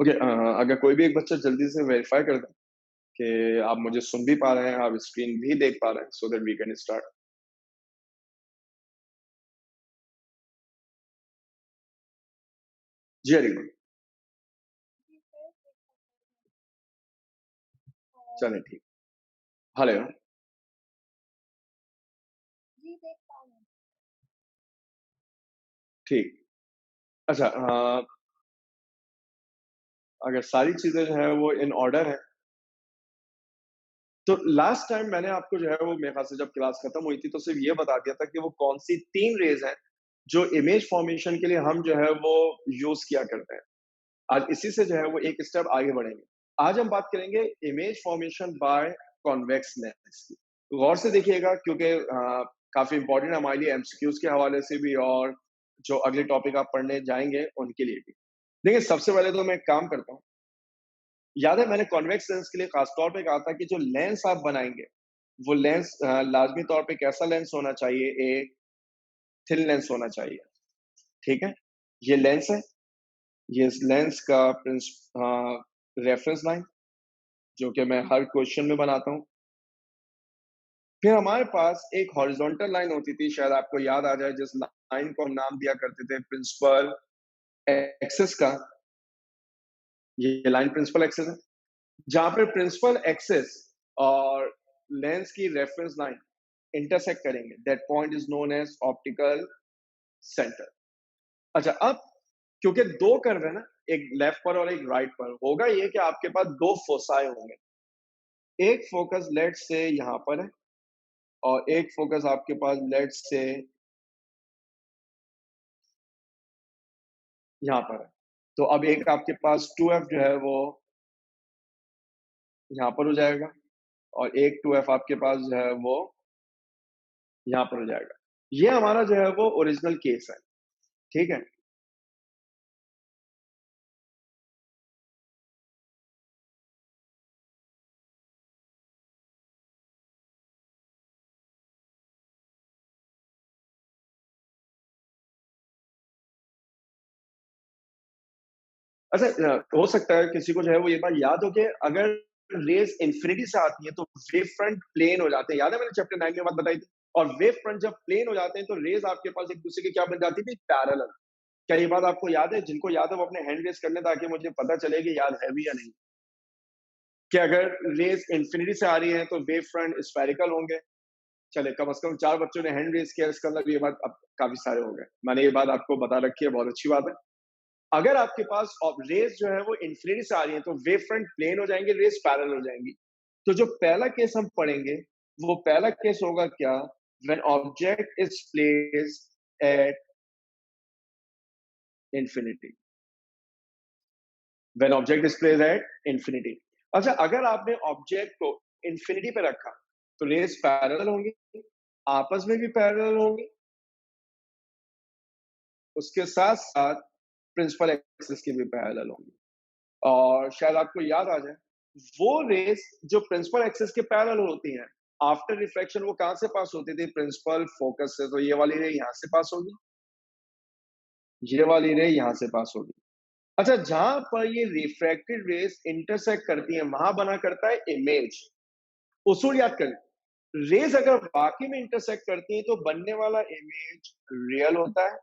Okay, अगर कोई भी एक बच्चा जल्दी से वेरीफाई कर दे कि आप मुझे सुन भी पा रहे हैं, आप स्क्रीन भी देख पा रहे हैं, so that we can start. जी, वेरी गुड। चलें ठीक। हेलो, ठीक। अच्छा, अगर सारी चीज़ें जो हैं वो इन ऑर्डर हैं, तो लास्ट टाइम मैंने आपको जो है वो मेरे ख़्याल से जब क्लास खत्म हुई थी तो सिर्फ़ ये बता दिया था कि वो कौन-सी 3 रेज़ हैं, जो इमेज फ़ॉर्मेशन के लिए हम जो है वो यूज़ किया करते हैं। आज इसी से जो है वो एक स्टेप आगे बढ़ेंगे। आज हम बात करेंगे image formation by convex lens की। गौर से देखिएगा क्योंकि काफ़ी इम्पोर्टेंट है हमारे लिए एमसीक्यूज़ के हवाले से भी और जो अगले टॉपिक आप पढ़ने जाएँगे उनके लिए भी। देखिए, सबसे पहले तो मैं एक काम करता हूँ, याद है मैंने कॉन्वेक्स लेंस के लिए खास तौर पे कहा था कि जो लेंस आप बनाएँगे, वो लेंस लाज़मी तौर पे कैसा लेंस होना चाहिए? एक थिन लेंस होना चाहिए, ठीक है? ये लेंस है, ये इस लेंस का रेफरेंस लाइन जो कि मैं हर क्वेश्चन में बनाता हूँ। फिर हमारे पास एक हॉरिज़ॉन्टल लाइन होती थी, शायद आपको याद आ जाए, जिस लाइन को हम नाम दिया करते थे प्रिंसिपल एक्सिस का, ये लाइन प्रिंसिपल एक्सिस है। जहाँ पे प्रिंसिपल एक्सिस और लेंस की रेफरेंस लाइन इंटरसेक्ट करेंगे, that point is known as optical centre. अच्छा, अब क्योंकि 2 कर्व है ना, एक लेफ्ट पर और एक राइट पर, होगा ये कि आपके पास 2 फोसाई होंगे। एक फोकस लेट्स से यहाँ पर है और एक फोकस आपके पास लेट्स से यहाँ पर है। तो अब एक आपके पास 2f जो है वो यहाँ पर हो जाएगा और एक 2f आपके पास जो है वो यहाँ पर हो जाएगा। ये हमारा जो है वो ओरिजिनल केस है, ठीक है? अच्छा, हो सकता है किसी को जो है वो ये बात याद हो कि अगर रेज़ इन्फिनिटी से आती है तो वेव फ्रंट प्लेन हो जाते हैं। याद है मैंने चैप्टर 9 में बात बताई थी? और वेव फ्रंट जब प्लेन हो जाते हैं तो रेज़ आपके पास एक-दूसरे की क्या बन जाती थी? पैरेलल। क्या ये बात आपको याद है? जिनको याद है वो अपने हैंड रेज़ कर लें ताकि मुझे पता चले कि याद है भी या नहीं। कि अगर रेज़ इन्फिनिटी से आ रही है तो वेव फ्रंट स्फेरिकल होंगे। चलिए, कम से कम 4 बच्चों ने हैंड रेज़ किया, इसका मतलब ये बात अब काफ़ी सारे हो गए। मैंने ये बात आपको बता रखी है, बहुत अच्छी बात है। अगर आपके पास रेज़ जो है वो इन्फिनिटी से आ रही है तो वेव फ्रंट प्लेन हो जाएँगे, रेज़ पैरेलल हो जाएँगी। तो जो पहला केस हम पढ़ेंगे, वो पहला केस होगा क्या? When object is placed at infinity. When object is placed at infinity. अच्छा, अगर आपने ऑब्जेक्ट को इन्फिनिटी पे रखा, तो रेज़ पैरेलल होंगी, आपस में भी पैरेलल होंगी, उसके साथ-साथ प्रिंसिपल एक्सिस की भी पैरेलल होंगी। और शायद आपको याद आ जाए, वो रेज़ जो प्रिंसिपल एक्सिस के पैरेलल होती हैं, आफ्टर रिफ्लेक्शन वो कहाँ से पास होती थी? प्रिंसिपल फोकस से। तो ये वाली रे यहाँ से पास होगी, ये वाली रे यहाँ से पास होगी। अच्छा, जहाँ पर ये रिफ्रैक्टेड रेज़ इंटरसेक्ट करती हैं, वहाँ बना करता है इमेज। उसूल याद करें, रेज़ अगर वाक़ई में इंटरसेक्ट करती हैं, तो बनने वाला इमेज रियल होता है,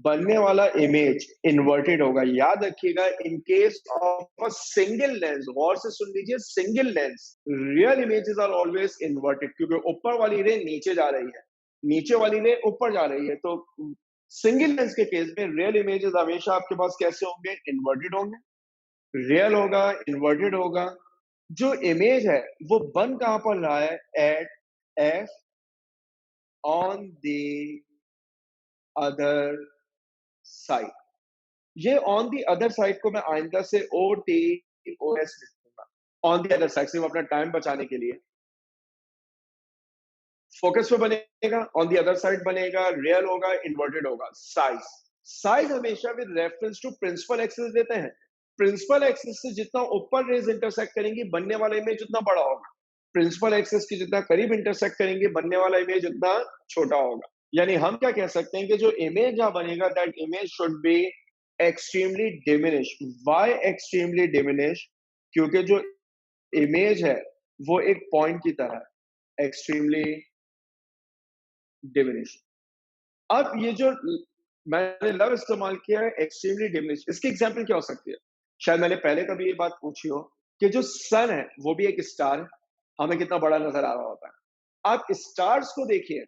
बनने वाला इमेज इन्वर्टेड होगा। याद रखिएगा, in case of a single lens, गौर से सुन लीजिए, single lens real images are always inverted, क्योंकि ऊपर वाली रे नीचे जा रही है, नीचे वाली रे ऊपर जा रही है। तो सिंगल लेंस के केस में रियल इमेजेस हमेशा आपके पास कैसे होंगे? इन्वर्टेड होंगे। रियल होगा, इन्वर्टेड होगा। जो इमेज है वो बन कहां पर रहा है? At F on the other side. ये ऑन दी अदर साइड को मैं आइंदा से OTOS लिखूंगा, ऑन दी अदर साइड, सिर्फ अपना टाइम बचाने के लिए। फोकस पे बनेगा, ऑन दी अदर साइड बनेगा, रियल होगा, इन्वर्टेड होगा। साइज, साइज हमेशा with reference to principal axis देते हैं। प्रिंसिपल एक्सिस से जितना ऊपर रेज इंटरसेक्ट करेंगी, बनने वाला इमेज उतना बड़ा होगा। प्रिंसिपल एक्सिस की जितना करीब इंटरसेक्ट करेंगे, बनने वाला इमेज उतना छोटा होगा। यानी हम क्या कह सकते हैं कि जो इमेज यहाँ बनेगा, that image should be extremely diminish. Why extremely diminish? क्योंकि जो इमेज है वो एक पॉइंट की तरह है, एक्सट्रीमली डिमिनिश। अब ये जो मैंने लव इस्तेमाल किया है, एक्सट्रीमली डिमिनिश, इसकी एग्जांपल क्या हो सकती है? शायद मैंने पहले कभी ये बात पूछी हो कि जो सन है वो भी एक स्टार है, हमें कितना बड़ा नजर आ रहा होता है। आप स्टार्स को देखिए,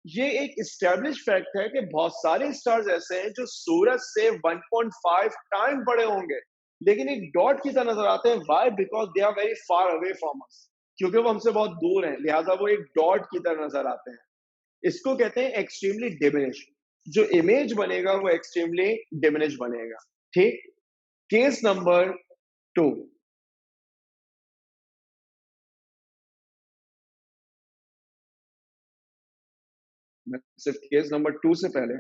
ये एक एस्टेब्लिश फैक्ट है कि बहुत सारे स्टार्स ऐसे हैं जो सूरज से 1.5 टाइम बड़े होंगे, लेकिन एक डॉट की तरह नजर आते हैं। Why? Because they are very far away from us, क्योंकि वो हमसे बहुत दूर हैं, लिहाजा वो एक डॉट की तरह नजर आते हैं। इसको कहते हैं एक्सट्रीमली डिमिनिश। जो इमेज बनेगा वो एक्सट्रीमली डिमिनिश बनेगा। ठीक। Case number 2। मैं सिर्फ केस नंबर 2 से पहले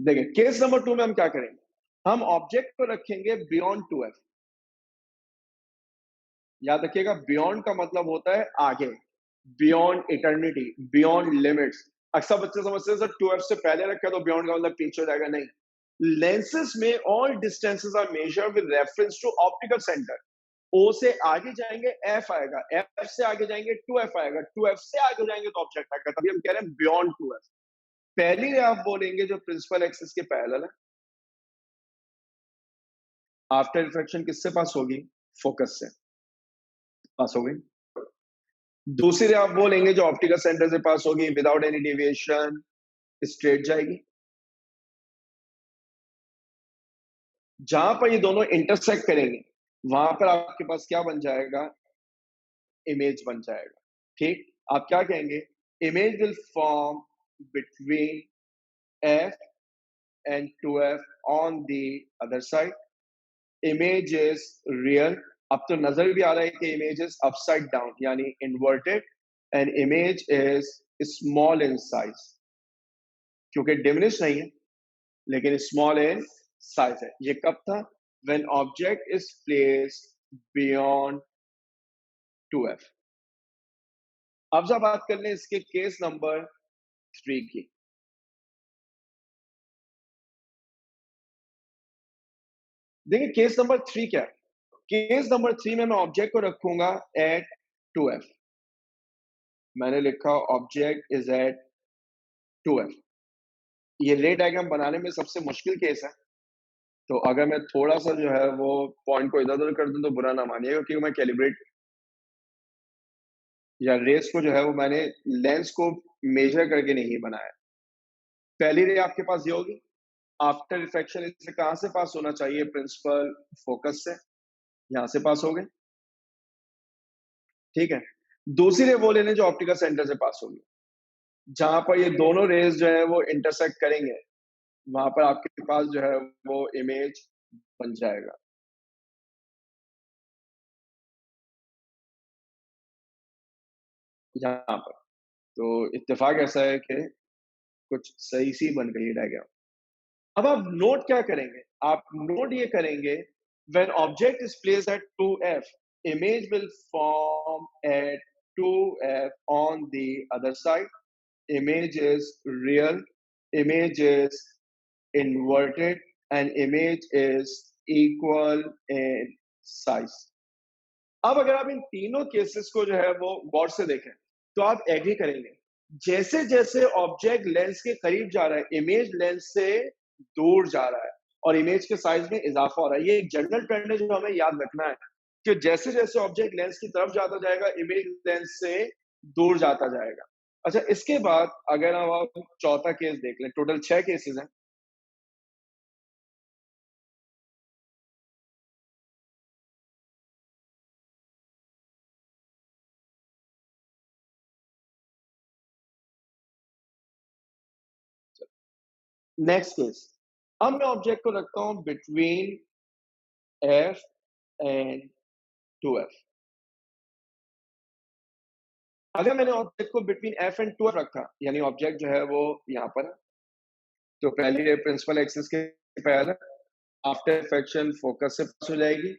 देखिए, केस नंबर 2 में हम क्या करेंगे? हम ऑब्जेक्ट को रखेंगे बियॉन्ड 2f। याद रखिएगा, बियॉन्ड का मतलब होता है आगे, बियॉन्ड इटर्निटी, बियॉन्ड लिमिट्स। अक्सर बच्चे समझते हैं सर 2f से पहले रखा तो बियॉन्ड का मतलब पीछे हो जाएगा। नहीं, लेंसेज में all distances are measured with reference to optical centre. O से आगे जाएंगे एफ आएगा, एफ से आगे जाएंगे 2f आएगा, 2f से आगे जाएंगे तो ऑब्जेक्ट आएगा। तभी हम कह रहे हैं बियॉन्ड 2f। पहली आप बोलेंगे जो प्रिंसिपल एक्सिस के पैरेलल है, आफ्टर रिफ्लेक्शन किससे पास होगी? फोकस से पास होगी। दूसरी आप बोलेंगे जो ऑप्टिकल सेंटर से पास होगी विदाउट एनी डेविएशन, स्ट्रेट जाएगी। जहां पर ये दोनों इंटरसेक्ट करेंगे वहां पर आपके पास क्या बन जाएगा? इमेज बन जाएगा। ठीक। आप क्या कहेंगे? Image will form between F and 2f on the other side. Image is real. अब तो नजर भी आ रहा है कि इमेज इज अपसाइड डाउन यानी inverted, and image is small in size, क्योंकि डिमिनिश नहीं है लेकिन स्मॉल इन साइज है। ये कब था? When object is placed beyond 2f। अब जब बात कर लें इसके केस नंबर 3 की। देखिए केस नंबर 3 क्या है? केस नंबर 3 में मैं ऑब्जेक्ट को रखूंगा एट 2f। मैंने लिखा ऑब्जेक्ट इज एट 2f। ये रे डायग्राम बनाने में सबसे मुश्किल केस है, तो अगर मैं थोड़ा सा जो है वो पॉइंट को इधर उधर कर दूं तो बुरा ना मानिएगा, क्योंकि मैं कैलिब्रेट या रेस को जो है वो मैंने लेंस को मेजर करके नहीं बनाया। पहली रे आपके पास ये होगी, आफ्टर रिफ्लेक्शन इसे कहां से पास होना चाहिए? प्रिंसिपल फोकस से, यहां से पास हो गए। ठीक है। दूसरी रे वो लेने जो ऑप्टिकल सेंटर से पास होगी, जहां पर ये दोनों रेज जो है वो इंटरसेक्ट करेंगे, वहां पर आपके पास जो है वो इमेज बन जाएगा। यहाँ पर तो इत्तेफाक ऐसा है कि कुछ सही सी बन गई है डायग्राम। अब आप नोट क्या करेंगे? आप नोट ये करेंगे, when object is placed at 2f, image will form at 2f on the other side. Image is real, image is inverted, and image is equal in size. अब अगर आप इन तीनों केसेस को जो है वो गौर से देखें तो आप एग्री करेंगे, जैसे जैसे ऑब्जेक्ट लेंस के करीब जा रहा है इमेज लेंस से दूर जा रहा है और इमेज के साइज में इजाफा हो रहा है। ये एक जनरल ट्रेंड है जो हमें याद रखना है कि जैसे जैसे ऑब्जेक्ट लेंस की तरफ जाता जाएगा इमेज लेंस से दूर जाता जाएगा। अच्छा, इसके बाद अगर हम आप चौथा केस देख लें, टोटल 6 केसेस हैं। नेक्स्ट केस, अब मैं ऑब्जेक्ट को रखता हूं बिटवीन एफ एंड 2f। अगर मैंने ऑब्जेक्ट को बिटवीन एफ एंड 2f रखा, यानी ऑब्जेक्ट जो है वो यहाँ पर है, तो पहली रे प्रिंसिपल एक्सिस के पैरेलल, आफ्टर रिफ्लेक्शन फोकस से पास हो जाएगी।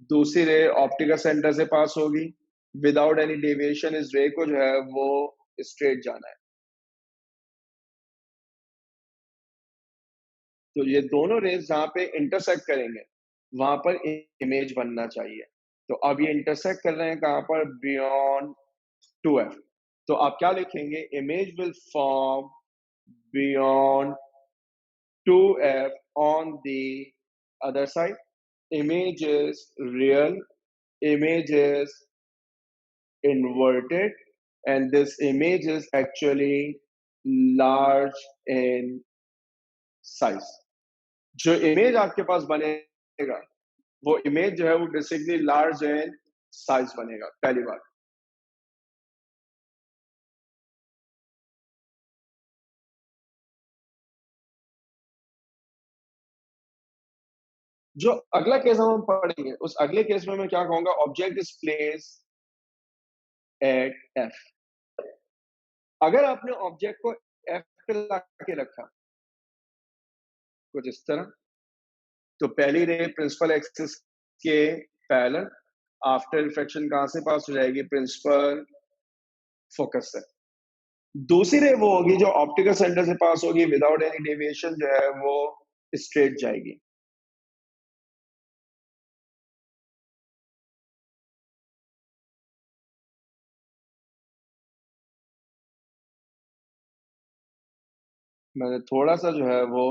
दूसरी रे ऑप्टिकल सेंटर से पास होगी। विदाउट एनी डेविएशन इस रे को जो है वो स्ट्रेट जाना है। तो ये दोनों रेज जहां पे इंटरसेक्ट करेंगे वहां पर इमेज बनना चाहिए। तो अब ये इंटरसेक्ट कर रहे हैं कहां पर, बियॉन्ड 2f। तो आप क्या लिखेंगे, image will form beyond 2f on the other side. Image is real, image is inverted, and this image is actually large in size. जो इमेज आपके पास बनेगा वो इमेज जो है वो बेसिकली लार्ज इन साइज बनेगा, पहली बात। जो अगला केस हम पढ़ेंगे उस अगले केस में मैं क्या कहूंगा, object is place at F. अगर आपने ऑब्जेक्ट को एफ पे ला के रखा कुछ इस तरह, तो पहली रे प्रिंसिपल एक्सिस के पैरेलल, आफ्टर रिफ्लेक्शन कहां से पास हो जाएगी, प्रिंसिपल फोकस से। दूसरी रे वो होगी जो ऑप्टिकल सेंटर से पास होगी विदाउट एनी डेविएशन, जो है वो स्ट्रेट जाएगी। मैंने थोड़ा सा जो है वो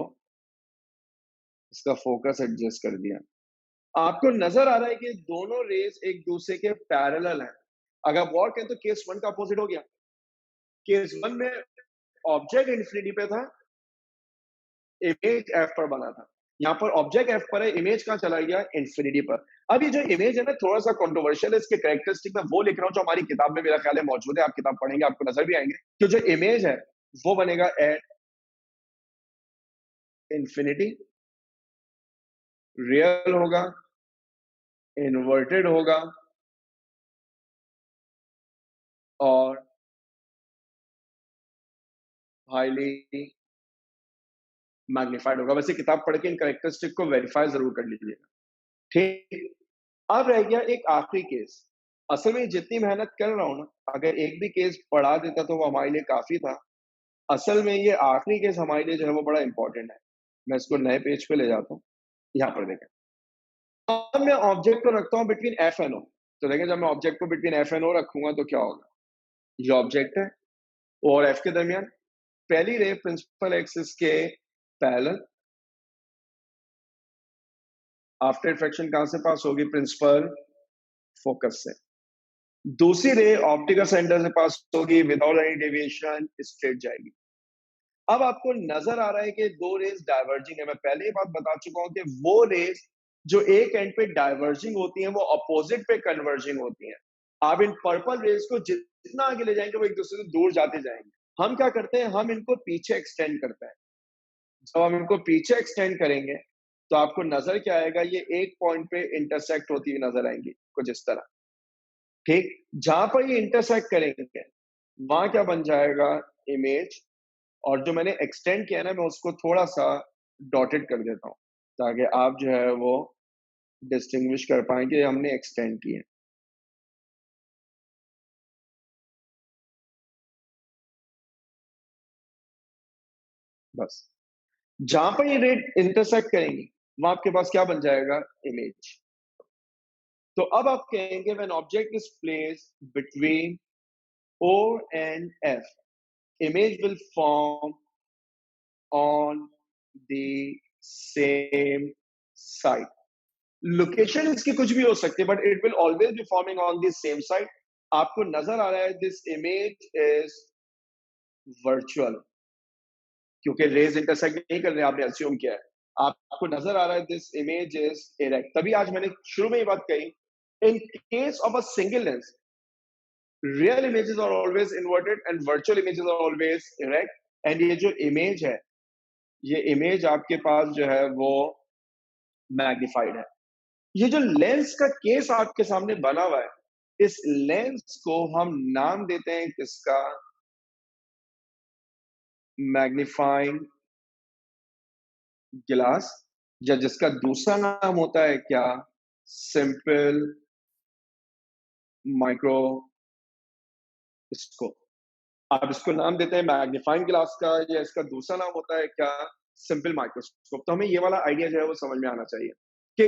इसका फोकस एडजस्ट कर दिया। आपको नजर आ रहा है कि दोनों रेस एक दूसरे के पैरेलल हैं। अगर आप गौर करें तो केस वन का अपोजिट हो गया। केस वन में ऑब्जेक्ट इंफिनिटी पे था, इमेज एफ पर बना था। यहाँ पर ऑब्जेक्ट एफ पर है, इमेज कहाँ चला गया, इंफिनिटी पर। अब ये जो इमेज है ना थोड़ा सा कंट्रोवर्शियल है, इसके कैरेक्टरिस्टिक में वो लिख रहा हूँ जो हमारी किताब में मेरा ख्याल है मौजूद है। आप किताब पढ़ेंगे आपको नजर भी आएंगे कि जो इमेज है वो बनेगा एट इंफिनिटी, रियल होगा, इन्वर्टेड होगा और हाईली मैग्नीफाइड होगा। वैसे किताब पढ़ के इन कैरेक्टरिस्टिक को वेरीफाई जरूर कर लीजिएगा। ठीक, अब रह गया एक आखिरी केस। असल में जितनी मेहनत कर रहा हूं ना, अगर एक भी केस पढ़ा देता तो वो हमारे लिए काफी था। असल में ये आखिरी केस हमारे लिए जो है वो बड़ा इंपॉर्टेंट है। मैं इसको नए पेज पे ले जाता हूँ। यहाँ पर देखें, अब मैं ऑब्जेक्ट को रखता हूँ बिटवीन एफ एंड ओ। तो देखें जब मैं ऑब्जेक्ट को बिटवीन एफ एंड ओ रखूंगा तो क्या होगा, ये ऑब्जेक्ट है और एफ के दरमियान पहली रे प्रिंसिपल एक्सिस के पैरेलल, आफ्टर रिफ्लेक्शन कहां से पास होगी, प्रिंसिपल फोकस से। दूसरी रे ऑप्टिकल सेंटर से पास होगी विदाउट एनी डेविएशन, स्ट्रेट जाएगी। अब आपको नजर आ रहा है कि दो रेस डाइवर्जिंग है। मैं पहले ही बात बता चुका हूं कि वो रेस जो एक एंड पे डाइवर्जिंग होती हैं वो अपोजिट पे कन्वर्जिंग होती हैं। आप इन पर्पल रेस को जितना आगे ले जाएंगे वो एक दूसरे से दूर जाते जाएंगे। हम क्या करते हैं, हम इनको पीछे एक्सटेंड करते हैं। जब हम इनको पीछे एक्सटेंड करेंगे तो आपको नजर क्या आएगा, ये एक पॉइंट पे इंटरसेक्ट होती हुई नजर आएंगी कुछ इस तरह। ठीक, जहां पर ये इंटरसेक्ट करेंगे वहां क्या बन जाएगा, इमेज। और जो मैंने एक्सटेंड किया ना मैं उसको थोड़ा सा डॉटेड कर देता हूं ताकि आप जो है वो डिस्टिंग्विश कर पाए कि हमने एक्सटेंड किए। बस जहां पर ये रेट इंटरसेक्ट करेंगी वहां आपके पास क्या बन जाएगा, इमेज। तो अब आप कहेंगे when object is placed between O and F, image will form on the same side. लोकेशन इसकी कुछ भी हो सकती है but it will always be forming on the same side. आपको नजर आ रहा है दिस इमेज इज वर्चुअल, क्योंकि रेज इंटरसेक्ट नहीं कर रहे आपने अस्यूम किया है। आपको नजर आ रहा है दिस इमेज इज इरेक्ट। तभी आज मैंने शुरू में ये बात कही, in case of a single lens real images are always inverted and virtual images are always erect. And ये जो इमेज है, ये इमेज आपके पास जो है वो मैग्निफाइड है। ये जो लेंस का केस आपके सामने बना हुआ है, इस लेंस को हम नाम देते हैं किसका, मैग्नीफाइंग ग्लास, या जिसका दूसरा नाम होता है क्या, सिंपल माइक्रोस्कोप। आप इसको नाम देते हैं मैग्नीफाइंग ग्लास का, या इसका दूसरा नाम होता है क्या, सिंपल माइक्रोस्कोप। तो हमें ये वाला आइडिया जो है वो समझ में आना चाहिए कि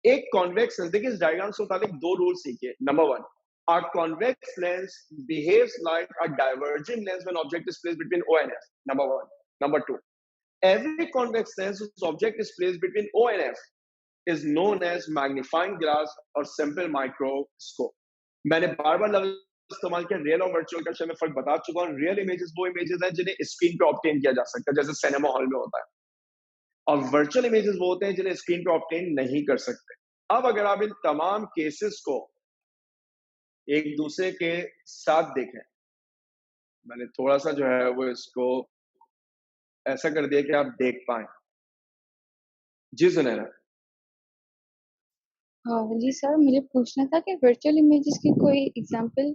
एक कॉन्वेक्स लेंस, देखिए इस डायग्राम से मुताबिक दो रूल सीखिए। Number one, a convex lens behaves like a diverging lens when object is placed between O and F. Number one. Number two, every convex lens whose object is placed between O and F is known as magnifying glass or simple microscope. मैंने बार बार लफ्ज इस्तेमाल किया real और virtual का, मैं फर्क बता चुका हूँ। रियल इमेजेस वो इमेजेस हैं जिन्हें स्क्रीन पे ऑब्टेन किया जा सकता है, जैसे सिनेमा हॉल में होता है, और वर्चुअल इमेजेस वो होते हैं जिन्हें स्क्रीन पे ऑब्टेन नहीं कर सकते। अब अगर आप इन तमाम केसेस को एक दूसरे के साथ देखें, मैंने थोड़ा सा जो है वो इसको ऐसा कर दिया कि आप देख पाए। जी सुनैना। जी सर, मुझे पूछना था कि वर्चुअल इमेजेस की कोई एग्जांपल।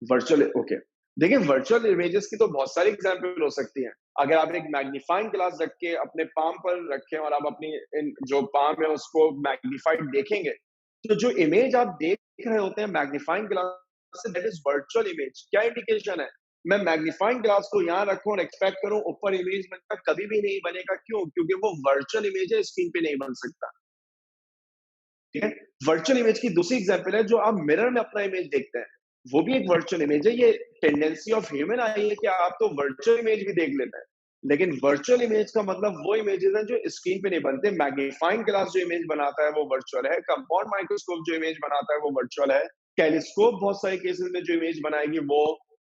Virtual, okay. देखिए वर्चुअल इमेजेस की तो बहुत सारी एग्जांपल हो सकती हैं। अगर आप एक मैग्नीफाइंग ग्लास रख के अपने पाम पर रखें और आप अपनी जो पाम है उसको मैग्नीफाइड देखेंगे, तो जो इमेज आप देख रहे होते हैं मैग्नीफाइंग ग्लास से, दैट इज वर्चुअल इमेज। क्या इंडिकेशन है? मैं मैग्नीफाइंग ग्लास को यहाँ रखूं और एक्सपेक्ट करूं ऊपर इमेज बनता, कभी भी नहीं बनेगा। क्यों? क्योंकि वो वर्चुअल इमेज है, स्क्रीन पे नहीं बन सकता। ठीक है। वर्चुअल इमेज की दूसरी एग्जांपल है जो आप मिरर में अपना इमेज देखते हैं, वो भी एक वर्चुअल इमेज है। ये टेंडेंसी ऑफ ह्यूमन आई है कि आप तो वर्चुअल इमेज भी देख लेते हैं, लेकिन वर्चुअल इमेज का मतलब वो इमेजेस हैं जो स्क्रीन पे नहीं बनते। मैग्नीफाइंग ग्लास जो इमेज बनाता है वो वर्चुअल है, कंपाउंड माइक्रोस्कोप जो इमेज बनाता है वो वर्चुअल है, टेलीस्कोप बहुत सारे केसेस में जो इमेज बनाएगी वो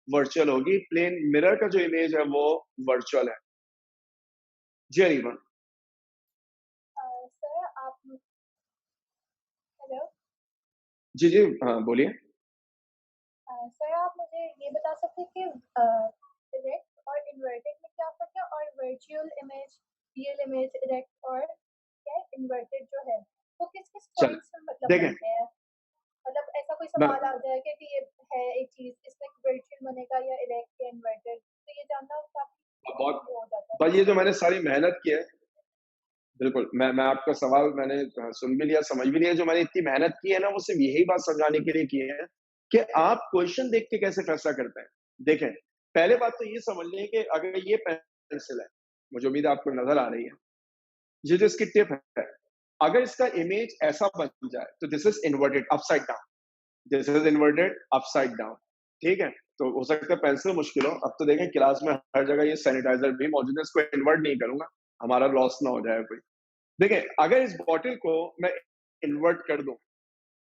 वर्चुअल होगी, प्लेन मिरर का जो इमेज है वो वर्चुअल है। जी अरीबा। सर आप हेलो जी जी हाँ बोलिए। सर आप मुझे ये बता सकते हैं कि डायरेक्ट और इन्वर्टेड में क्या फर्क है, और virtual image, real image, direct और क्या इन्वर्टेड जो है वो किस किस चल पॉइंट्स में मतलब देखें, बनते हैं। मतलब ऐसा कोई मैं सवाल आ जाए कि ये है एक चीज, इसमें वर्चुअल बनेगा या डायरेक्ट या इन्वर्टेड, तो ये जानना काफी बहुत, वो हो जाता है। पर ये जो मैंने सारी मेहनत की है, बिल्कुल, मैं आपका सवाल मैंने सुन भी लिया, समझ भी लिया। जो मैंने इतनी मेहनत की है ना, वो सिर्फ़ यही बात समझाने के लिए की है कि आप क्वेश्चन देख के कैसे फैसला करते हैं। देखें, पहले बात तो ये समझ लें कि अगर ये पेंसिल है, मुझे उम्मीद है आपको नज़र आ रही है। ये जो इसकी टिप है, अगर इसका इमेज ऐसा बन जाए, तो this is inverted upside down, this is inverted upside down, ठीक है? तो हो सकता है पेंसिल मुश्किल हो। अब तो देखें क्लास में हर जगह ये सैनिटाइज़र भी मौजूद है, इसको इन्वर्ट नहीं करूँगा, हमारा लॉस ना हो जाए कोई। देखिए, अगर इस बॉटल को मैं इन्वर्ट कर दूं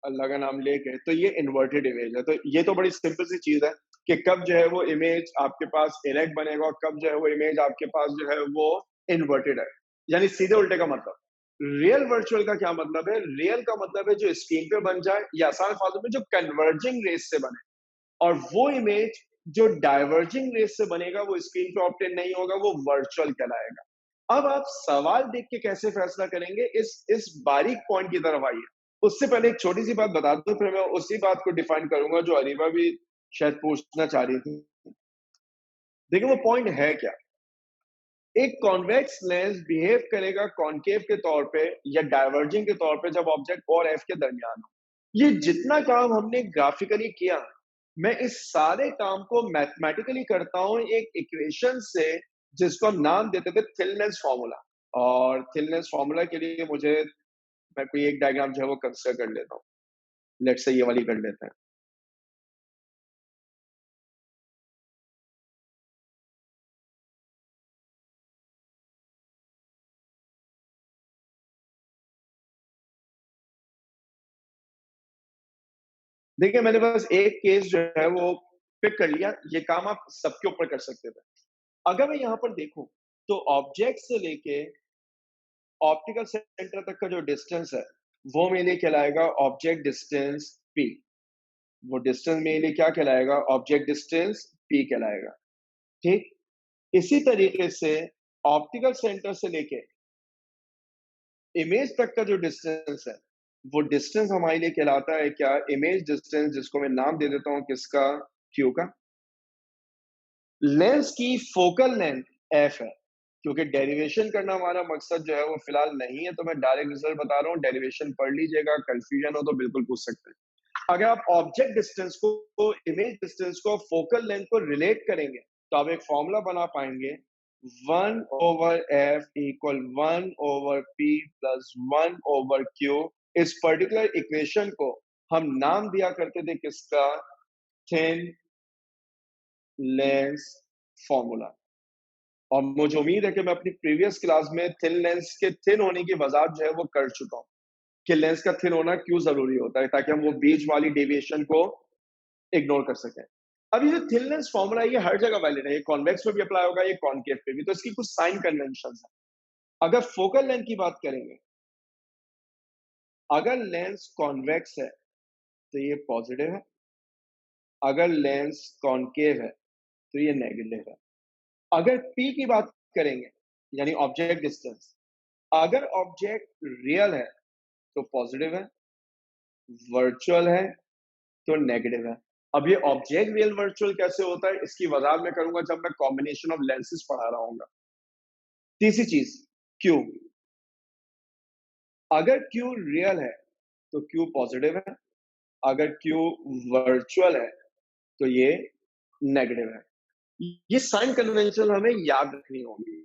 अल्लाह का नाम लेके, तो ये इन्वर्टेड इमेज है। तो ये तो बड़ी सिंपल सी चीज है कि कब जो है वो इमेज आपके पास इरेक्ट बनेगा और कब जो है वो इमेज आपके पास जो है वो इन्वर्टेड है, यानी सीधे उल्टे का मतलब। रियल वर्चुअल का क्या मतलब है? रियल का मतलब है जो स्क्रीन पे बन जाए, या आसान फालतू में जो कन्वर्जिंग रेस से बने, और वो इमेज जो डाइवर्जिंग रेस से बनेगा वो स्क्रीन पे ऑब्टेन नहीं होगा, वो वर्चुअल कहलाएगा। अब आप सवाल देख के कैसे फैसला करेंगे, इस बारीक पॉइंट की तरफ आइए। उससे पहले एक छोटी सी बात बता दूं, फिर मैं उसी बात को डिफाइन करूंगा जो अरीबा भी शायद पूछना चाह रही थी। देखिए वो पॉइंट है क्या? एक कॉन्वेक्स लेंस बिहेव करेगा कॉनकेव के तौर पे या डाइवर्जिंग के तौर पे जब ऑब्जेक्ट और एफ के दरमियान हो। ये जितना काम हमने ग्राफिकली किया, मैं इस सारे काम को मैथमेटिकली करता हूं एक इक्वेशन से, जिसको हम नाम देते थे थिलनेस फॉर्मूला। और थिलनेस फॉर्मूला के लिए मुझे, मैं कोई एक डायग्राम जो है वो कंसिडर कर लेता हूँ। लेट्स से ये वाली कर लेते हैं। देखिए मैंने बस एक केस जो है वो पिक कर लिया, ये काम आप सबके ऊपर कर सकते थे। अगर मैं यहाँ पर देखूं, तो ऑब्जेक्ट से लेके ऑप्टिकल सेंटर तक का जो डिस्टेंस है, वो मेरे लिए कहलाएगा ऑब्जेक्ट डिस्टेंस पी। वो डिस्टेंस मेरे लिए क्या कहलाएगा? ऑब्जेक्ट डिस्टेंस पी कहलाएगा। ठीक। इसी तरीके से ऑप्टिकल सेंटर से लेके इमेज तक का जो डिस्टेंस है, वो डिस्टेंस हमारे लिए कहलाता है क्या? इमेज डिस्टेंस, जिसको मैं नाम दे देता हूं किसका? क्यू का। लेंस की फोकल लेंथ एफ है। क्योंकि डेरिवेशन करना हमारा मकसद जो है वो फिलहाल नहीं है, तो मैं डायरेक्ट रिजल्ट बता रहा हूँ। डेरिवेशन पढ़ लीजिएगा, कंफ्यूजन हो तो बिल्कुल पूछ सकते हैं। अगर आप ऑब्जेक्ट डिस्टेंस को, इमेज डिस्टेंस को, फोकल लेंथ को रिलेट करेंगे, तो आप एक फॉर्मूला बना पाएंगे 1 over f equal 1 over p plus 1 over q। इस पर्टिकुलर इक्वेशन को हम नाम दिया करते थे किसका? Thin lens formula. और मुझे उम्मीद है कि मैं अपनी प्रीवियस क्लास में थिन लेंस के थिन होने की वजाहत जो है वो कर चुका हूं कि लेंस का थिन होना क्यों जरूरी होता है, ताकि हम वो बीच वाली डेविएशन को इग्नोर कर सकें। अब ये जो थिन लेंस फॉर्मूला है ये हर जगह वैलिड है, ये कॉन्वेक्स में भी अप्लाई होगा, ये कॉनकेव पे भी। तो इसकी कुछ साइन कन्वेंशन है। अगर फोकल लेंथ की बात करेंगे, अगर लेंस कॉन्वेक्स है तो ये पॉजिटिव है, अगर लेंस कॉनकेव है तो ये नेगेटिव है। अगर पी की बात करेंगे यानी ऑब्जेक्ट डिस्टेंस, अगर ऑब्जेक्ट रियल है तो पॉजिटिव है, वर्चुअल है तो नेगेटिव है। अब ये ऑब्जेक्ट रियल वर्चुअल कैसे होता है इसकी वजाहत मैं करूंगा जब मैं कॉम्बिनेशन ऑफ लेंसेज पढ़ा रहा हूँ। तीसरी चीज, क्यू। अगर क्यू रियल है तो क्यू पॉजिटिव है, अगर क्यू वर्चुअल है तो ये नेगेटिव है। ये साइन कन्वेंशन हमें याद रखनी होगी।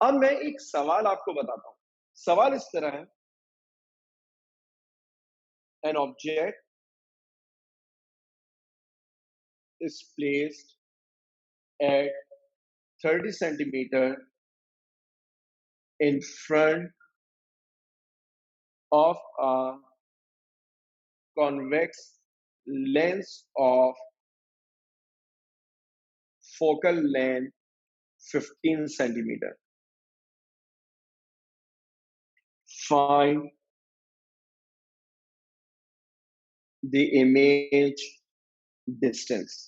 अब मैं एक सवाल आपको बताता हूं। सवाल इस तरह है, an object is placed at 30 centimeter in front of a convex lens of focal length 15 centimeter. Find the image distance.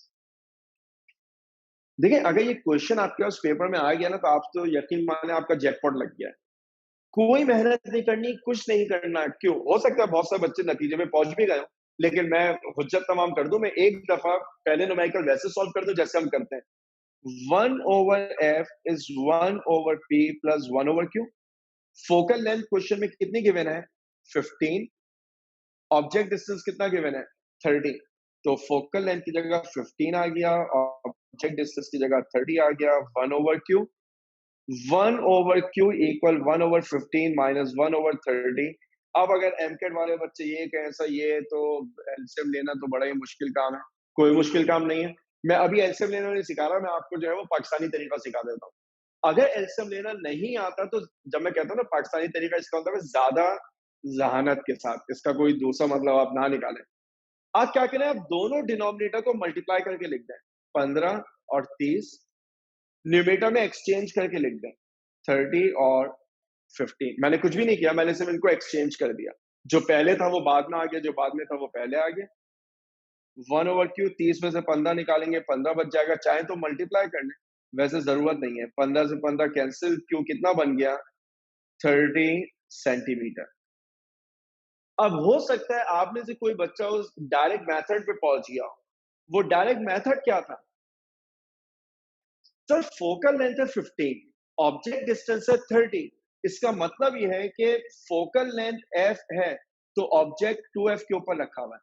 देखिए, अगर ये क्वेश्चन आपके पास पेपर में आ गया ना तो आप तो यकीन माने आपका जैकपॉट लग गया है। कोई मेहनत नहीं करनी, कुछ नहीं करना। क्यों? हो सकता है बहुत सारे बच्चे नतीजे में पहुंच भी गए हो, लेकिन मैं हुज्जत तमाम कर दूं, मैं एक दफा पहले न्यूमेरिकल वैसे सॉल्व कर दूं जैसे हम करते हैं। 1 over f is 1 over p plus 1 over q। Focal length question में कितनी गिवन है? 15। ऑब्जेक्ट डिस्टेंस कितना गिवन है? 30। तो फोकल लेंथ की जगह 15 आ गया, ऑब्जेक्ट डिस्टेंस की जगह 30 आ गया। 1 over q, 1 over q equal 1 over 15 minus 1 over 30। अब अगर एमकेट वाले बच्चे ये कहें सर ये तो एलसीएम लेना तो बड़ा ही मुश्किल काम है, कोई मुश्किल काम नहीं है। मैं अभी एलसीएम लेना नहीं सिखा रहा, मैं आपको जो है वो पाकिस्तानी तरीका सिखा देता हूँ। अगर एलसीएम लेना नहीं आता तो जब मैं कहता हूँ ना पाकिस्तानी तरीका, इसका मतलब है ज्यादा जहानत के साथ, इसका कोई दूसरा मतलब आप ना निकालें। आप क्या करें, आप दोनों डिनोमिनेटर को मल्टीप्लाई करके लिख दें, 15 और 30। न्यूमेरेटर में एक्सचेंज करके लिख दें, 30 और 15। मैंने कुछ भी नहीं किया, मैंने सिर्फ इनको एक्सचेंज कर दिया। जो पहले था वो बाद में आ गया, जो बाद में था वो पहले आ गया। 1 over q, 30 में से 15 निकालेंगे, 15 बच जाएगा। चाहे तो मल्टीप्लाई कर लें, वैसे जरूरत नहीं है। 15 से 15 कैंसिल, q कितना बन गया? 30 सेंटीमीटर। अब हो सकता है आप में से कोई बच्चा उस डायरेक्ट मेथड पे पहुंच गया हो। वो डायरेक्ट मेथड क्या था? सर फोकल लेंथ है 15, ऑब्जेक्ट डिस्टेंस है 30। इसका मतलब यह है कि फोकल लेंथ f है तो ऑब्जेक्ट 2f के ऊपर रखा हुआ है।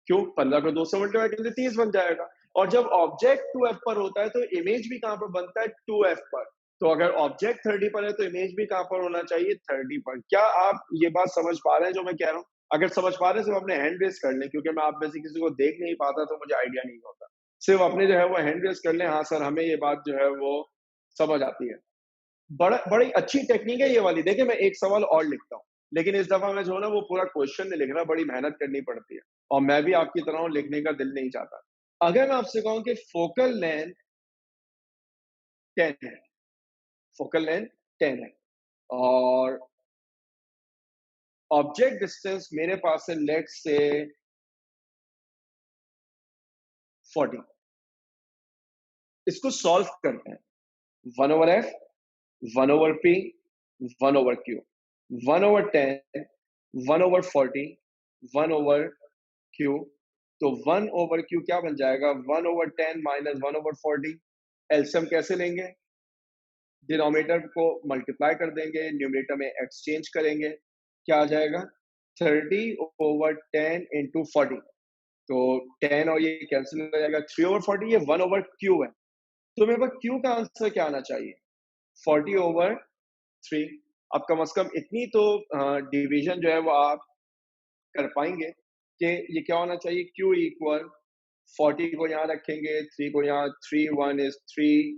क्यों? 15 को 2 से मल्टीप्लाई करेंगे 30 बन जाएगा। और जब ऑब्जेक्ट 2f पर होता है तो इमेज भी कहां पर बनता है? 2f पर। तो अगर ऑब्जेक्ट 30 पर है तो इमेज भी कहां पर होना चाहिए? 30 पर। क्या आप ये बात समझ पा रहे हैं जो मैं कह रहा हूं? अगर समझ पा रहे हैं सिर्फ अपने हैंड रेस कर लें, क्योंकि मैं आप में से किसी को देख नहीं पाता तो मुझे आइडिया नहीं होता। सिर्फ अपने जो है वो हैंड रेस कर लें, हाँ सर हमें ये बात जो है वो समझ आती है। बड़ी अच्छी टेक्निक है ये वाली। देखिए मैं एक सवाल और लिखता हूँ, लेकिन इस दफा मैं जो है ना वो पूरा क्वेश्चन नहीं लिख रहा, बड़ी मेहनत करनी पड़ती है और मैं भी आपकी तरह हूं, लिखने का दिल नहीं चाहता। अगर मैं आपसे कहूं कि फोकल लेंथ 10 है, फोकल लेंथ 10 है और ऑब्जेक्ट डिस्टेंस मेरे पास है लेट से 40। इसको सॉल्व करते हैं। 1 over f, 1 over p, 1 over q, 1 over 10, 1 over 40, 1 over q। तो 1 over q क्या बन जाएगा? 1 over 10 माइनस 1 over 40। एलसीएम कैसे लेंगे? डिनोमिनेटर को मल्टीप्लाई कर देंगे, न्यूमरेटर में एक्सचेंज करेंगे। क्या आ जाएगा? 30 over 10 into 40। तो 10 और ये कैंसिल हो जाएगा, 3 over 40, ये 1 over q है। तो मेरे पास क्यू का आंसर क्या आना चाहिए? 40/3। अब कम से कम इतनी तो डिवीजन जो है वो आप कर पाएंगे कि ये क्या होना चाहिए, Q इक्वल 40 को यहाँ रखेंगे, 3 को यहाँ, 3 1 इज 3,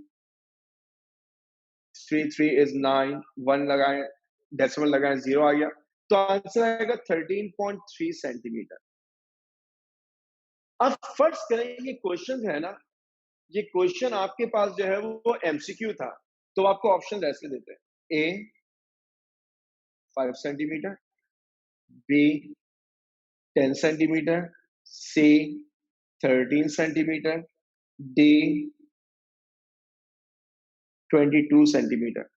3 3 इज 9, 1 लगाएं, डेसिमल लगाएं, 0 आ गया। तो आंसर आएगा 13.3 सेंटीमीटर। अब फर्ज करें ये क्वेश्चन है ना, ये क्वेश्चन आपके पास जो है वो एमसीक्यू था, तो आपको ऑप्शन ऐसे देते हैं, ए 5 सेंटीमीटर, बी 10 सेंटीमीटर, सी 13 सेंटीमीटर, डी 22 सेंटीमीटर।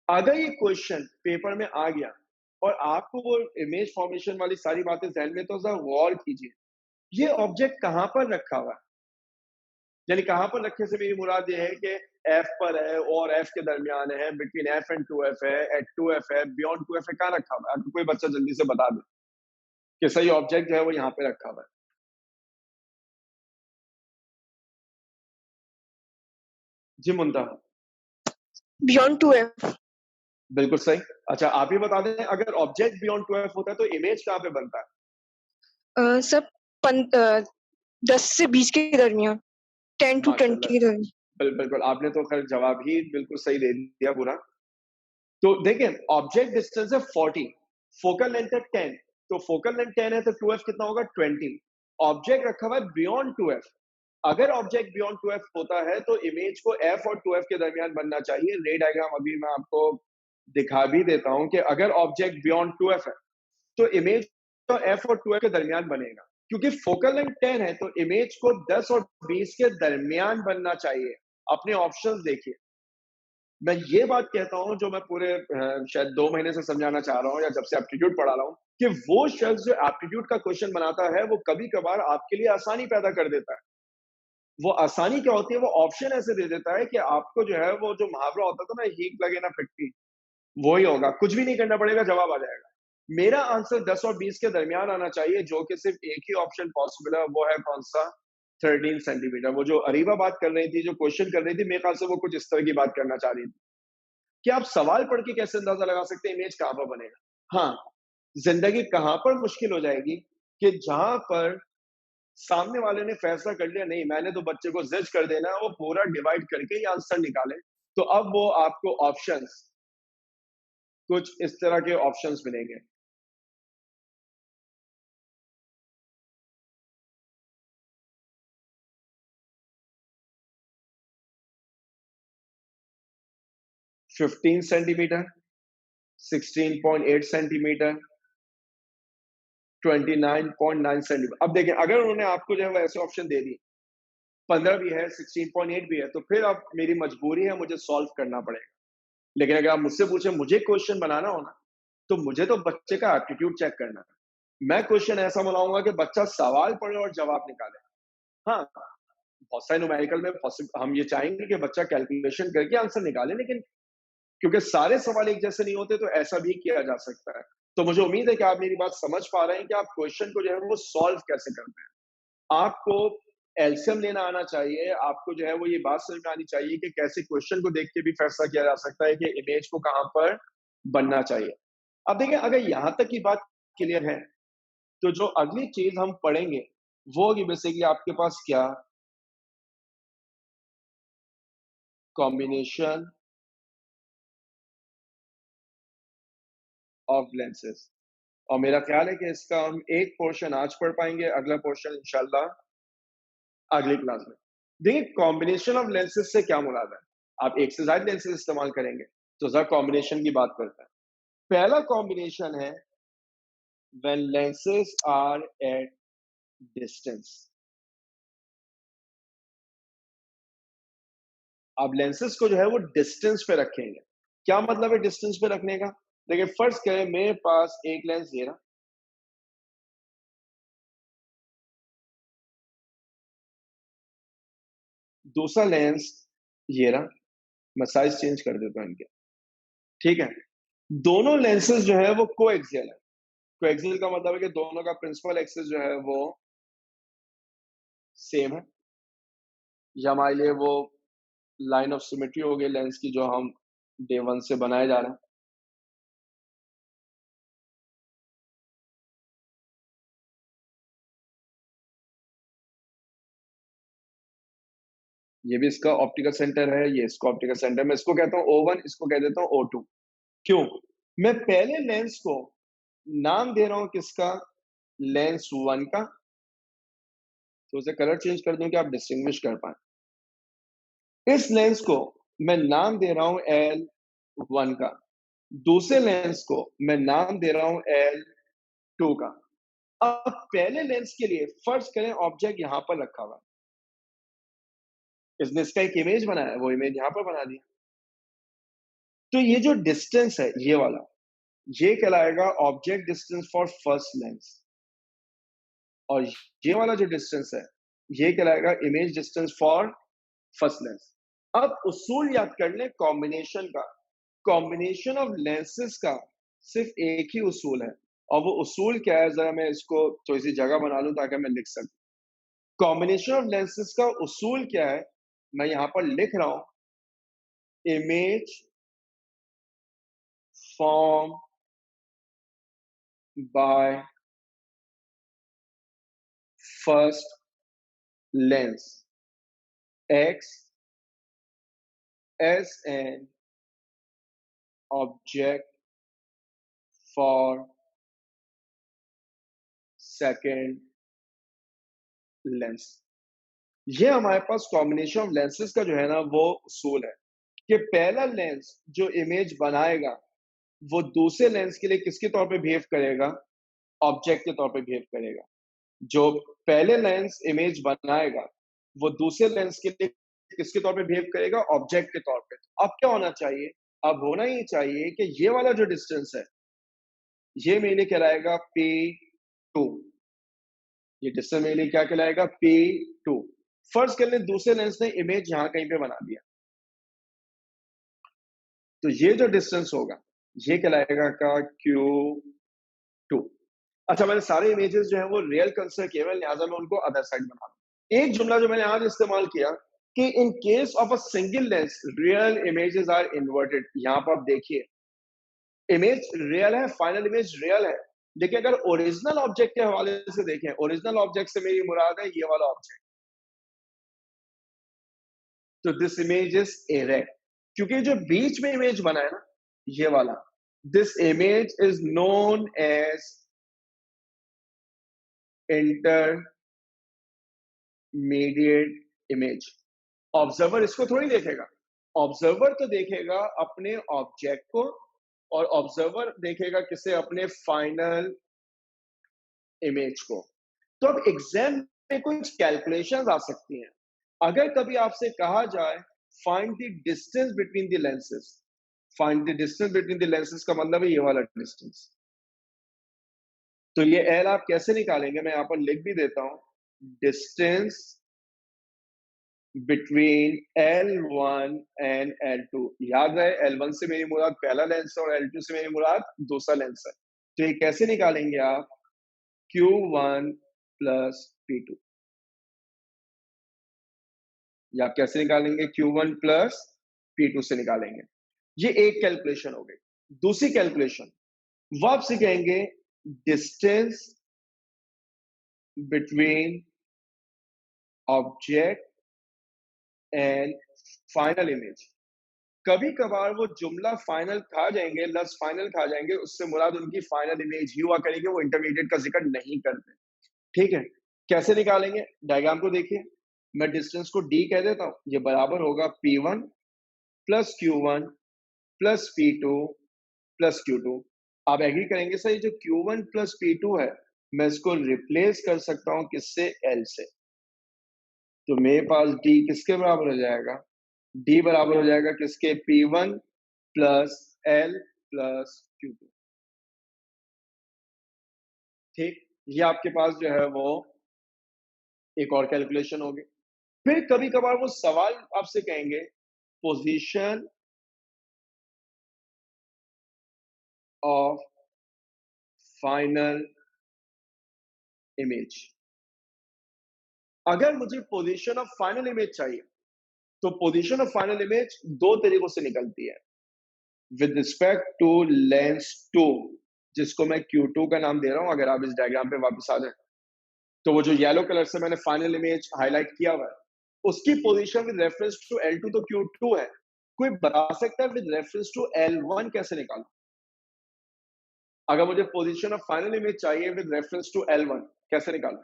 अगर ये क्वेश्चन पेपर में आ गया और आपको वो इमेज फॉर्मेशन वाली सारी बातें ध्यान में, तो जरा गौर कीजिए, ये ऑब्जेक्ट कहां पर रखा हुआ है। यानी कहां पर रखे से मेरी मुराद ये है कि एफ पर है और एफ के दरमियान है, बिटवीन एफ एंड 2F है, एट 2F है, बियॉन्ड 2F है, कहां रखा हुआ है? अगर कोई बच्चा जल्दी से बता दे कि सही ऑब्जेक्ट जो है वो यहाँ पे रखा हुआ है। जी मुंतहा, बियॉन्ड 2F। बिल्कुल सही। अच्छा आप ही बता दें, अगर ऑब्जेक्ट बियॉन्ड 2F होता है तो इमेज कहाँ पे बनता है? सब 10 से 20 के दरमियान, 10 to 20 के दरमियान। बिल्कुल, आपने तो खैर जवाब ही बिल्कुल सही दे दिया पूरा। तो देखें, ऑब्जेक्ट डिस्टेंस है 40, फोकल लेंथ है 10, तो फोकल लेंथ 10 है तो 2F कितना होगा? 20। ऑब्जेक्ट रखा हुआ है बियॉन्ड 2F। अगर ऑब्जेक्ट बियॉन्ड 2F होता है तो इमेज को F और 2F के दरमियान बनना चाहिए। रे डायग्राम अभी मैं आपको दिखा भी देता हूं कि अगर ऑब्जेक्ट बियॉन्ड 2F है तो इमेज तो F और 2F के दरमियान बनेगा। क्योंकि फोकल लेंथ 10 है तो इमेज को 10 और 20 के दरमियान बनना चाहिए। अपने ऑप्शंस देखिए। मैं ये बात कहता हूं जो मैं पूरे शायद 2 महीने से समझाना चाह रहा हूं या जब से एप्टीट्यूड पढ़ा रहा हूं, कि वो शख्स जो एप्टीट्यूड का क्वेश्चन बनाता है वो कभी-कभार आपके लिए आसानी पैदा कर देता है। वो आसानी क्या होती है, वो ऑप्शन ऐसे दे देता है कि आपको जो है वो जो मुहावरा होता था ना, हीक लगे ना फिटती, वो ही होगा। कुछ भी नहीं करना पड़ेगा, जवाब आ जाएगा। मेरा आंसर 10 और 20 के दरमियान आना चाहिए, जो कि सिर्फ एक ही ऑप्शन पॉसिबल है, वो है कौन सा? 13 सेंटीमीटर। वो जो अरीबा बात कर रही थी, जो क्वेश्चन कर रही थी, मेरे ख्याल से वो कुछ इस तरह की बात करना चाह रही थी कि आप सवाल पढ़ के कैसे अंदाजा लगा सकते हैं इमेज कहां पर बनेगा। हाँ, जिंदगी कहां पर मुश्किल हो जाएगी कि जहां पर सामने वाले ने फैसला कर लिया, नहीं मैंने तो बच्चे को जज कर देना है, वो पूरा डिवाइड करके ही आंसर निकाले, तो अब वो आपको ऑप्शंस, कुछ इस तरह के ऑप्शंस मिलेंगे। Fifteen centimetre, 16.8 centimetre, 29.9 centimetre. अब देखें, अगर उन्होंने आपको जो है वो ऐसे ऑप्शन दे दिए, 15 भी है, 16.8 भी है, तो फिर अब मेरी मजबूरी है, मुझे सॉल्व करना पड़ेगा। लेकिन अगर आप मुझसे पूछे मुझे क्वेश्चन बनाना हो ना, तो मुझे तो बच्चे का एप्टीट्यूड चेक करना है। मैं क्वेश्चन ऐसा बनाऊंगा कि बच्चा सवाल पढ़े और जवाब निकाले। हाँ, बहुत सारे न्यूमेरिकल में हम ये चाहेंगे कि बच्चा कैलकुलेशन करके आंसर निकाले, लेकिन क्योंकि सारे सवाल एक जैसे नहीं होते, तो ऐसा भी किया जा सकता है। तो मुझे उम्मीद है कि आप मेरी बात समझ पा रहे हैं कि आप क्वेश्चन को जो है वो सॉल्व कैसे करते हैं। आपको एलसीएम लेना आना चाहिए, आपको जो है वो ये बात समझ में आनी चाहिए कि कैसे क्वेश्चन को देख के भी फैसला किया जा सकता है कि इमेज को कहां पर बनना चाहिए। अब देखिए, अगर यहां तक की बात क्लियर है, तो जो अगली चीज हम पढ़ेंगे वो होगी बेसिकली आपके पास क्या, कॉम्बिनेशन ऑफ लेंसेज। और मेरा ख्याल है कि इसका हम एक पोर्शन आज पढ़ पाएंगे, अगला पोर्शन इंशाल्लाह अगली क्लास में। देखिए, कॉम्बिनेशन ऑफ लेंसेज से क्या मुराद है? आप एक से ज्यादा लेंसेज इस्तेमाल करेंगे, तो जरा कॉम्बिनेशन की बात करते हैं। पहला कॉम्बिनेशन है when lenses are at distance. आप लेंसेज को जो है वो डिस्टेंस पे रखेंगे। क्या मतलब है डिस्टेंस पे रखने का? देखिए, फर्स्ट करें मेरे पास एक लेंस ये रहा, दूसरा लेंस ये रहा, मैं साइज चेंज कर देता हूं इनके, ठीक है। दोनों लेंसेज जो है वो कोएक्सियल है। कोएक्सियल का मतलब है कि दोनों का प्रिंसिपल एक्सिस जो है वो सेम है, या मान लिए वो लाइन ऑफ सिमेट्री हो गई लेंस की जो हम डे 1 से बनाए जा रहे हैं। ये भी इसका ऑप्टिकल सेंटर है, ये इसका ऑप्टिकल सेंटर। मैं इसको कहता हूँ O1, इसको कह देता हूँ O2। क्यों? मैं पहले लेंस को नाम दे रहा हूं किसका? लेंस 1 का। तो उसे कलर चेंज कर दूं कि आप डिस्टिंग्विश कर पाए। इस लेंस को मैं नाम दे रहा हूं L1 का। दूसरे लेंस को मैं नाम दे रहा हूं L2 का। अब पहले लेंस के लिए फर्ज करें ऑब्जेक्ट यहां पर रखा हुआ है, इसने इसका एक इमेज बनाया, वो इमेज यहां पर बना दिया। तो ये जो डिस्टेंस है ये वाला, ये कहलाएगा object distance for first lens, और ये वाला जो डिस्टेंस है ये कहलाएगा image distance for first lens. अब उसूल याद कर लें कॉम्बिनेशन का। कॉम्बिनेशन ऑफ लेंसेस का सिर्फ एक ही उसूल है, और वो उसूल क्या है, जरा मैं इसको थोड़ी सी जगह बना लूं ताकि मैं लिख सकूं। कॉम्बिनेशन ऑफ लेंसेस का उसूल क्या है, मैं यहां पर लिख रहा हूं, image form by first lens X as an object for second lens. ये हमारे पास कॉम्बिनेशन ऑफ लेंसेस का जो है ना वो उसूल है कि पहला लेंस जो इमेज बनाएगा वो दूसरे लेंस के लिए किसके तौर पे बिहेव करेगा? ऑब्जेक्ट के तौर पे बिहेव करेगा। जो पहले लेंस इमेज बनाएगा वो दूसरे लेंस के लिए किसके तौर पे बिहेव करेगा? ऑब्जेक्ट के तौर पे। अब क्या होना चाहिए? अब होना ही चाहिए कि ये वाला जो डिस्टेंस है ये मेरे लिए कहलाएगा P2। ये डिस्टेंस मेरे लिए क्या कहलाएगा? P2। फर्ज कर ले दूसरे लेंस ने इमेज यहां कहीं पे बना दिया, तो ये जो डिस्टेंस होगा ये कहलाएगा का Q2। अच्छा, मैंने सारे इमेजेस जो है वो रियल कंसिडर किए हैं, लिहाजा मैं उनको अदर साइड बना रहा हूं। एक जुमला जो मैंने आज इस्तेमाल किया कि in case of a single lens real images are inverted. यहां पर आप देखिए इमेज रियल है, फाइनल इमेज रियल है, लेकिन अगर ओरिजिनल ऑब्जेक्ट के हवाले से देखें, ओरिजिनल ऑब्जेक्ट से मेरी मुराद है ये वाला ऑब्जेक्ट, तो दिस इमेज इज इरेक्ट, क्योंकि जो बीच में इमेज बना है ना ये वाला, this image is known as intermediate image. Observer इसको थोड़ी देखेगा, ऑब्जर्वर तो देखेगा अपने ऑब्जेक्ट को, और ऑब्जर्वर देखेगा किसे? अपने फाइनल इमेज को। तो अब एग्जाम में कुछ कैलकुलेशंस आ सकती हैं। अगर कभी आपसे कहा जाए find the distance between the lenses, find the distance between the lenses का मतलब है ये वाला डिस्टेंस, तो ये एल आप कैसे निकालेंगे? मैं यहां पर लिख भी देता हूं, distance between L1 and L2। याद रहे L1 से मेरी मुराद पहला लेंस है और L2 से मेरी मुराद दूसरा लेंस है। तो ये कैसे निकालेंगे आप? Q1 प्लस P2, या आप कैसे निकालेंगे? Q1 प्लस P2 से निकालेंगे। ये एक कैलकुलेशन हो गई। दूसरी कैलकुलेशन वो आपसे कहेंगे distance between object and final image. कभी कभार वो जुमला फाइनल खा जाएंगे, लफ्ज फाइनल खा जाएंगे, उससे मुराद उनकी फाइनल इमेज ही हुआ करेगी, वो इंटरमीडिएट का जिक्र नहीं करते। ठीक है, कैसे निकालेंगे? डायग्राम को देखिए, मैं डिस्टेंस को d कह देता हूं, ये बराबर होगा P1 plus Q1 plus P2 plus Q2। आप एग्री करेंगे सर, ये जो Q1 प्लस P2 है मैं इसको रिप्लेस कर सकता हूं किससे? L से। तो मेरे पास d किसके बराबर हो जाएगा? d बराबर हो जाएगा किसके? P1 plus L plus Q2। ठीक, ये आपके पास जो है वो एक और कैलकुलेशन होगी। फिर कभी कभार वो सवाल आपसे कहेंगे पोजीशन ऑफ फाइनल इमेज। अगर मुझे पोजीशन ऑफ फाइनल इमेज चाहिए तो पोजीशन ऑफ फाइनल इमेज दो तरीकों से निकलती है विद रिस्पेक्ट टू लेंस 2, जिसको मैं Q2 का नाम दे रहा हूं। अगर आप इस डायग्राम पे वापस आ जाए तो वो जो येलो कलर से मैंने फाइनल इमेज हाईलाइट किया हुआ है, उसकी position with reference to L2 तो Q2 है। कोई बता सकता है विद रेफरेंस टू L1 कैसे निकालूं? अगर मुझे पोजीशन ऑफ फाइनल इमेज चाहिए विद रेफरेंस टू L1 कैसे निकालूं?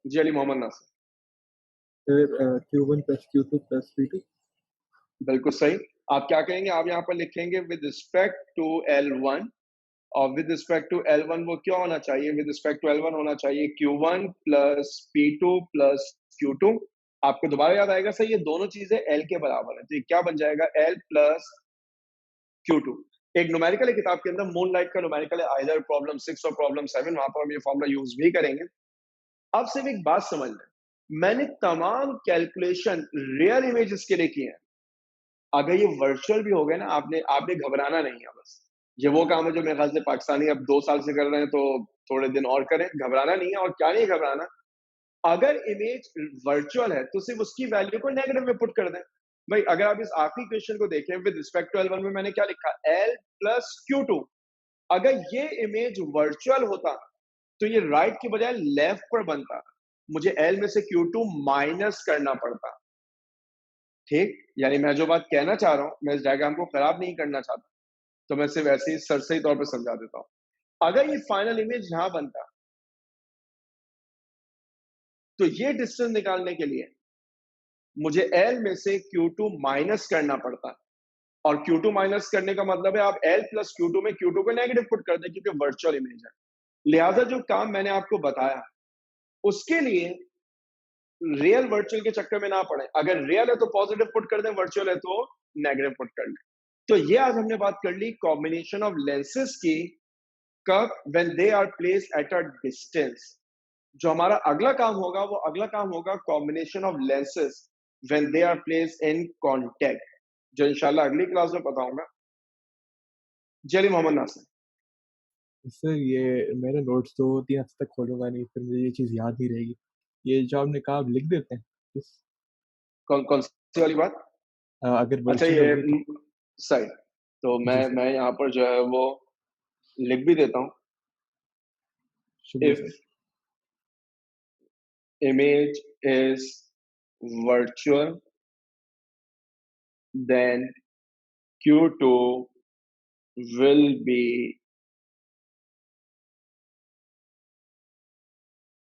जी अली मोहम्मद नासिर, फिर Q1 plus Q2 plus P2। बिल्कुल सही। आप क्या कहेंगे? आप यहाँ पर लिखेंगे विद रिस्पेक्ट टू L1, और विद रिस्पेक्ट टू L1 वो क्या होना चाहिए? विद रिस्पेक्ट टू L1 होना चाहिए Q1 plus P2 plus Q2। आपको दोबारा याद आएगा सर, ये दोनों चीजें L के बराबर है, तो ये क्या बन जाएगा? L plus Q2। एक न्यूमेरिकल किताब के अंदर मूनलाइट का न्यूमेरिकल है, आइदर प्रॉब्लम 6 और प्रॉब्लम 7, वहां पर हम ये फॉर्मूला यूज भी करेंगे। अब सिर्फ एक बात समझ लें, मैंने तमाम कैलकुलेशन रियल इमेजेस के लिए की है। अगर ये वर्चुअल भी हो गए ना, आपने आपने घबराना नहीं है। बस ये वो काम है जो मेरे ख्याल से पाकिस्तानी अब 2 साल से कर रहे हैं, तो थोड़े दिन और करें। घबराना नहीं है। और क्या नहीं घबराना, अगर इमेज वर्चुअल है तो सिर्फ उसकी वैल्यू को नेगेटिव में पुट कर दें। भाई अगर आप इस आखिरी क्वेश्चन को देखें, विद रिस्पेक्ट टू L1 में मैंने क्या लिखा? L plus Q2। अगर ये इमेज वर्चुअल होता तो ये राइट की बजाय लेफ्ट पर बनता, मुझे L में से Q2 माइनस करना पड़ता। ठीक, यानी मैं जो बात कहना चाह रहा हूं, मैं इस डायग्राम को खराब नहीं करना चाहता, तो मैं सिर्फ ऐसे ही सरसरी तौर पर समझा देता हूं। अगर ये फाइनल इमेज यहां बनता तो ये डिस्टेंस निकालने के लिए मुझे L में से Q2 माइनस करना पड़ता, और Q2 माइनस करने का मतलब है आप L प्लस Q2 में Q2 को नेगेटिव पुट कर दें, क्योंकि वर्चुअल इमेज है। लिहाजा जो काम मैंने आपको बताया उसके लिए रियल वर्चुअल के चक्कर में ना पड़े। अगर रियल है तो पॉजिटिव पुट कर दें, वर्चुअल है तो नेगेटिव पुट कर दें। तो ये आज हमने बात कर ली कॉम्बिनेशन ऑफ लेंसेज की, कब? When they are placed at a distance. जो हमारा अगला काम होगा वो अगला काम होगा combination of lenses when they are placed in contact, जो इंशाल्लाह अगली क्लास में बताऊंगा। जली मोहम्मद नासिर, सर ये मेरे नोट्स 2-3 हफ्ते तक खोलूंगा नहीं, फिर मुझे ये चीज़ याद नहीं रहेगी। ये जो आपने कहा आप लिख देते हैं इस कौन कौन सी वाली बात? अगर अच्छा वर्चुअल ये होगी तो? सही, तो जी सर, मैं यहाँ पर जो है वो लिख भी देता हूँ। शुक्रिया if sir. image is virtual, then Q2 will be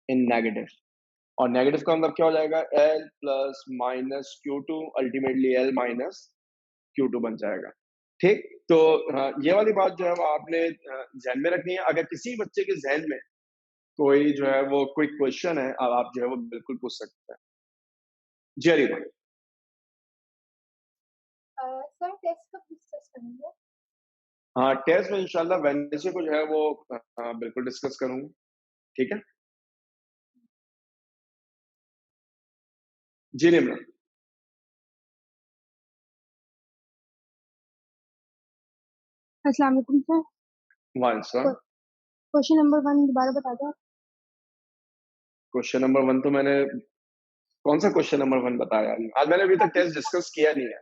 in negative। और नेगेटिव का मतलब क्या हो जाएगा? L plus minus Q2, ultimately L minus Q2 बन जाएगा। ठीक, तो ये वाली बात जो है वो आपने ध्यान में रखनी है। अगर किसी बच्चे के जहन में कोई जो है वो कोई क्वेश्चन है, अब आप जो है वो बिल्कुल पूछ सकते हैं। जी अली भाई। सर टेस्ट कब डिस्कस करेंगे? हाँ, टेस्ट में इंशाल्लाह वेडनेसडे को जो है वो बिल्कुल डिस्कस करूंगा। ठीक है जी निम्न। अस्सलाम वालेकुम सर। वाइल्सा, क्वेश्चन नंबर 1 दोबारा बता दो। क्वेश्चन नंबर 1 तो मैंने कौन सा क्वेश्चन नंबर 1 बताया? आज मैंने अभी तक टेस्ट डिस्कस किया नहीं है।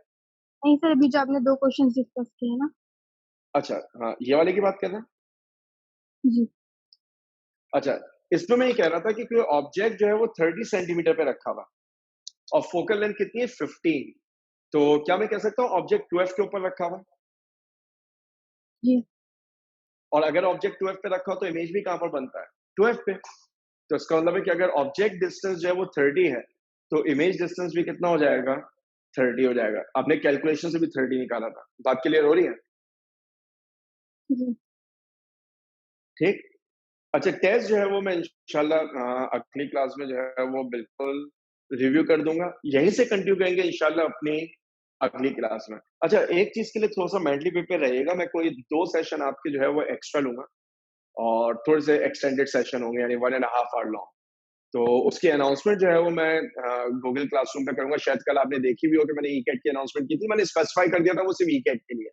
नहीं सर, अभी जो आपने 2 क्वेश्चंस डिस्कस किए ना। अच्छा, हाँ, ये वाले की बात कर रहे हैं। जी। अच्छा, इसमें मैं ये कह रहा था कि कोई ऑब्जेक्ट जो है वो 30 सेंटीमीटर पे रखा हुआ और फोकल लेंथ कितनी है? 15। तो क्या मैं कह सकता हूँ ऑब्जेक्ट 12 के ऊपर रखा हुआ? जी। और अगर ऑब्जेक्ट 12 पे रखा हो तो इमेज भी कहां पर बनता है? 12 पे। तो इसका मतलब है कि अगर ऑब्जेक्ट डिस्टेंस जो है वो 30 है तो इमेज डिस्टेंस भी कितना हो जाएगा? 30 हो जाएगा। आपने कैलकुलेशन से भी 30 निकाला था। बात क्लियर हो रही है? जी। ठीक। अच्छा, टेस्ट जो है वो मैं इंशाल्लाह अगली क्लास में जो है वो बिल्कुल रिव्यू कर दूंगा। यहीं से कंटिन्यू करेंगे इंशाल्लाह अपनी अगली क्लास में। अच्छा, एक चीज के लिए थोड़ा सा मेंटली प्रिपेयर रहिएगा, मैं कोई 2 सेशन आपके जो है वो एक्स्ट्रा लूंगा और थोड़े से एक्सटेंडेड सेशन होंगे, यानी 1.5 आवर लॉन्ग। तो उसकी अनाउंसमेंट जो है वो मैं गूगल क्लासरूम पे करूंगा। शायद कल आपने देखी भी हो कि मैंने ई कैट की अनाउंसमेंट की थी। मैंने स्पेसिफाई कर दिया था वो सिर्फ ई कैट के लिए।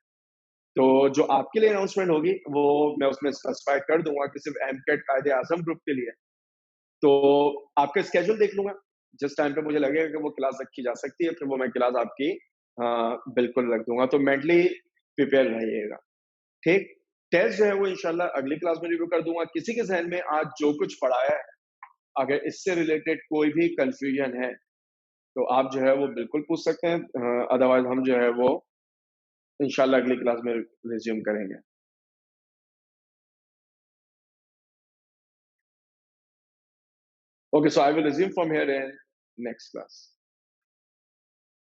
तो जो आपके लिए अनाउंसमेंट होगी वो मैं उसमें स्पेसिफाई कर दूंगा कि सिर्फ एमकेट कायदे आजम ग्रुप के लिए। तो आपका स्केड्यूल देख लूंगा, जिस टाइम पे मुझे लगेगा कि वो क्लास रखी जा सकती है, फिर वो मैं क्लास आपकी बिल्कुल रख दूंगा। तो मेंटली प्रिपेयर रहिएगा, ठीक। टेस्ट जो है वो इंशाल्लाह अगली क्लास में रिव्यू कर दूंगा। किसी के जहन में आज जो कुछ पढ़ाया है, अगर इससे रिलेटेड कोई भी कंफ्यूजन है तो आप जो है वो बिल्कुल पूछ सकते हैं, अदरवाइज हम जो है वो इंशाल्लाह अगली क्लास में रिज्यूम करेंगे। Okay, so I will resume from here in next class.